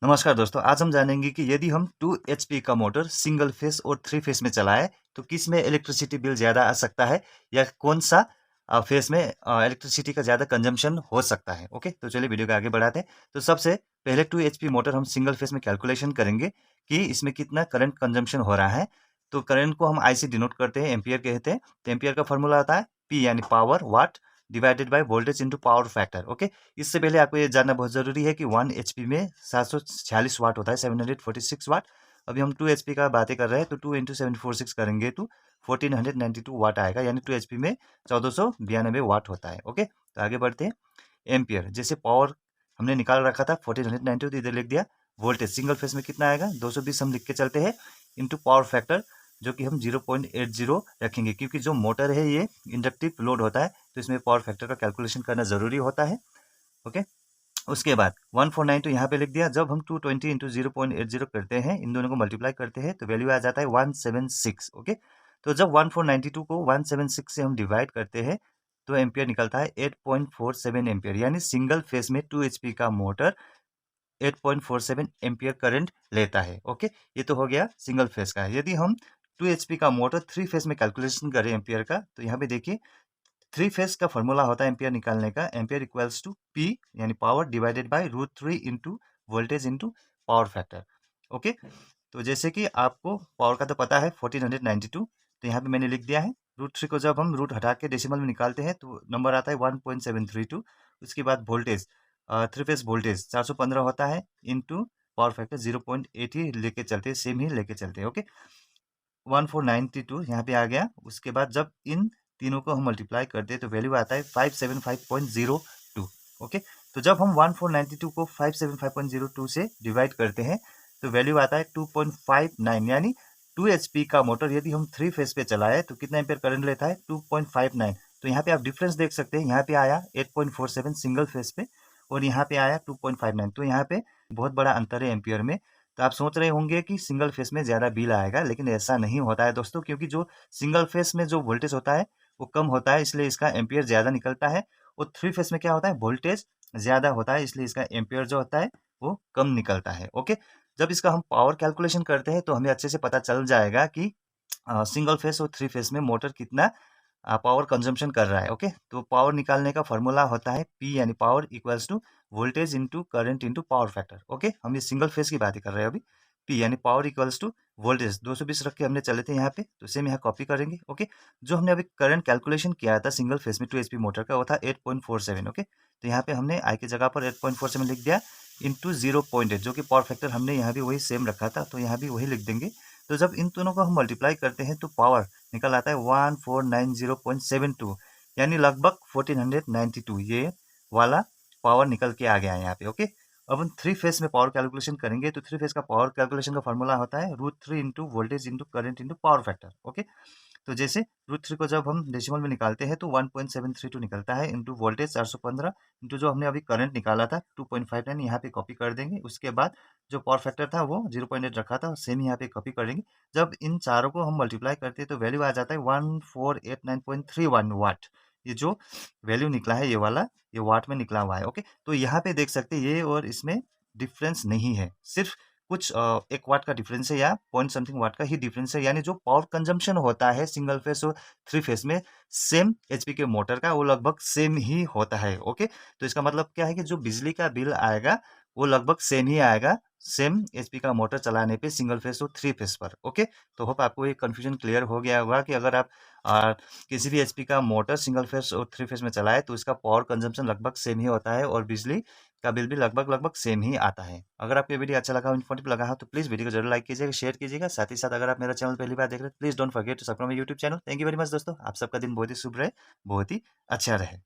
नमस्कार दोस्तों, आज हम जानेंगे कि यदि हम 2 एचपी का मोटर सिंगल फेस और 3 फेस में चलाएं तो किस में इलेक्ट्रिसिटी बिल ज़्यादा आ सकता है या कौन सा फेस में इलेक्ट्रिसिटी का ज़्यादा कंजम्पशन हो सकता है। ओके, तो चलिए वीडियो को आगे बढ़ाते हैं। तो सबसे पहले 2 एचपी मोटर हम सिंगल फेस में कैलकुलेशन करेंगे कि इसमें कितना करंट कंजम्पशन हो रहा है। तो करंट को हम आई से डिनोट करते हैं, एम्पियर कहते हैं। तो एम्पियर का फॉर्मूला आता है पी यानी power watt divided by voltage into power factor. Okay, इससे पहले आपको ये जानना बहुत ज़रूरी है कि 1 एचपी में 746 वाट होता है, 746 वाट। अभी हम 2 एचपी का बातें कर रहे हैं, तो 2 इंटू 746 करेंगे तो 1492 वाट आएगा, यानी 2 एचपी में 1492 वाट होता है। ओके, तो आगे बढ़ते हैं। एम्पियर, जैसे पावर हमने निकाल रखा था 1492, तो इधर लिख दिया। वोल्टेज सिंगल फेस में कितना आएगा 220 हम लिख के चलते हैं, इंटू पावर फैक्टर जो कि हम 0.80 रखेंगे, क्योंकि जो मोटर है ये इंडक्टिव लोड होता है, तो इसमें पावर फैक्टर का कैलकुलेशन करना जरूरी होता है। ओके, उसके बाद 1492 यहाँ पे लिख दिया। जब हम 220 इंटू 0.80 करते हैं, इन दोनों को मल्टीप्लाई करते हैं, तो वैल्यू आ जाता है 176। ओके, तो जब 1492 को 176 से हम डिवाइड करते हैं तो एम्पियर निकलता है 8.47 एम्पियर, यानी सिंगल फेस में 2 एचपी का मोटर 8.47 एम्पियर करंट लेता है। ओके, ये तो हो गया सिंगल फेस का। यदि हम 2 एचपी का मोटर 3 फेस में कैलकुलेशन करें एम्पियर का, तो यहाँ पे देखिए 3 फेस का फॉर्मूला होता है एम्पियर निकालने का, एम्पियर इक्वल्स टू पी यानी power divided by √3 into voltage into power factor. Okay, तो जैसे कि आपको पावर का तो पता है 1492, तो यहाँ पे मैंने लिख दिया है। √3 को जब हम रूट हटा के डेसिमल में निकालते हैं तो नंबर आता है 1.732। उसके बाद वोल्टेज 3 फेस वोल्टेज 415 होता है, इंटू पावर फैक्टर 0.8 ही लेके चलते हैं, सेम ही लेके चलते हैं। ओके, 1492 यहाँ पे आ गया। उसके बाद जब इन तीनों को हम मल्टीप्लाई करते हैं तो वैल्यू आता है 575.02। ओके, तो जब हम 1492 को 575.02 से डिवाइड करते हैं तो वैल्यू आता है 2.59, यानी 2 एचपी का मोटर यदि हम 3 फेस पे चलाए तो कितना एम्पियर करंट लेता है 2.59। तो यहाँ पे आप डिफरेंस देख सकते हैं, यहाँ पे आया 8.47 सिंगल फेस पे और यहाँ पे आया 2.59, तो यहाँ पे बहुत बड़ा अंतर है एम्पियर में। तो आप सोच रहे होंगे कि सिंगल फेस में ज़्यादा बिल आएगा, लेकिन ऐसा नहीं होता है दोस्तों, क्योंकि जो सिंगल फेस में जो वोल्टेज होता है वो कम होता है, इसलिए इसका एम्पियर ज़्यादा निकलता है। और 3 फेस में क्या होता है, वोल्टेज ज़्यादा होता है, इसलिए इसका एम्पियर जो होता है वो कम निकलता है। ओके, जब इसका हम पावर कैलकुलेशन करते हैं तो हमें अच्छे से पता चल जाएगा कि सिंगल फेस और 3 फेस में मोटर कितना पावर कंजम्पशन कर रहा है। ओके, तो पावर निकालने का फॉर्मूला होता है पी यानी power equals to voltage into current into power factor. Okay, हम ये सिंगल फेस की बात कर रहे हैं अभी। पी यानी पावर इक्वल्स टू वोल्टेज 220 रख के हमने चले थे यहाँ पे, तो सेम यहाँ कॉपी करेंगे। ओके, जो हमने अभी करंट कैलकुलेशन किया था सिंगल फेस में 2 एचपी मोटर का, वो था 8.47। ओके, तो यहाँ पे हमने आई की जगह पर 8.47 लिख दिया, इंटू 0.8, जो कि पावर फैक्टर हमने यहाँ भी वही सेम रखा था, तो यहाँ भी वही लिख देंगे। तो जब इन दोनों को हम मल्टीप्लाई करते हैं तो पावर निकल आता है 1490.72, यानी लगभग 1492 ये वाला पावर निकल के आ गया है यहाँ पे। ओके, अब हम 3 फेस में पावर कैलकुलेशन करेंगे, तो 3 फेस का पावर कैलकुलेशन का फॉर्मूला होता है √3 into voltage into current into power factor. Okay, तो जैसे √3 को जब हम डेसिमल में निकालते हैं तो 1.732 निकलता है, इंटू वोल्टेज 415 इंटू जो हमने अभी करंट निकाला था 2.59, यहाँ पे कॉपी कर देंगे। उसके बाद जो पावर फैक्टर था वो 0.8 रखा था, सेम यहाँ पे कॉपी कर देंगे। जब इन चारों को हम मल्टीप्लाई करते हैं तो वैल्यू आ जाता है 1489.31 वाट। ये जो वैल्यू निकला है ये वाला, ये वाट में निकला हुआ है। ओके, तो यहाँ पे देख सकते हैं ये और इसमें डिफरेंस नहीं है, सिर्फ कुछ 1 वाट का डिफरेंस है या पॉइंट समथिंग वाट का ही डिफरेंस है, यानी जो पावर कंजम्पशन होता है सिंगल फेस और 3 फेस में सेम एचपी के मोटर का वो लगभग सेम ही होता है। ओके, तो इसका मतलब क्या है कि जो बिजली का बिल आएगा वो लगभग सेम ही आएगा, सेम एचपी का मोटर चलाने पे सिंगल फेस और 3 फेस पर। ओके, तो होप आपको ये कंफ्यूजन क्लियर हो गया होगा कि अगर आप किसी भी एचपी का मोटर सिंगल फेस और 3 फेस में चलाए तो इसका पावर कंजम्पशन लगभग सेम ही होता है और बिजली का बिल भी लगभग लगभग सेम ही आता है। अगर आपको ये वीडियो अच्छा लगा, इन्फॉर्मेटिव लगा हो तो प्लीज़ वीडियो को जरूर लाइक कीजिएगा, शेयर कीजिएगा। साथ ही साथ अगर आप मेरा चैनल पहली बार देख रहे हैं please don't forget to subscribe my YouTube channel. Thank you very much दोस्तों, आप सबका दिन बहुत ही शुभ रहे, बहुत ही अच्छा रहे।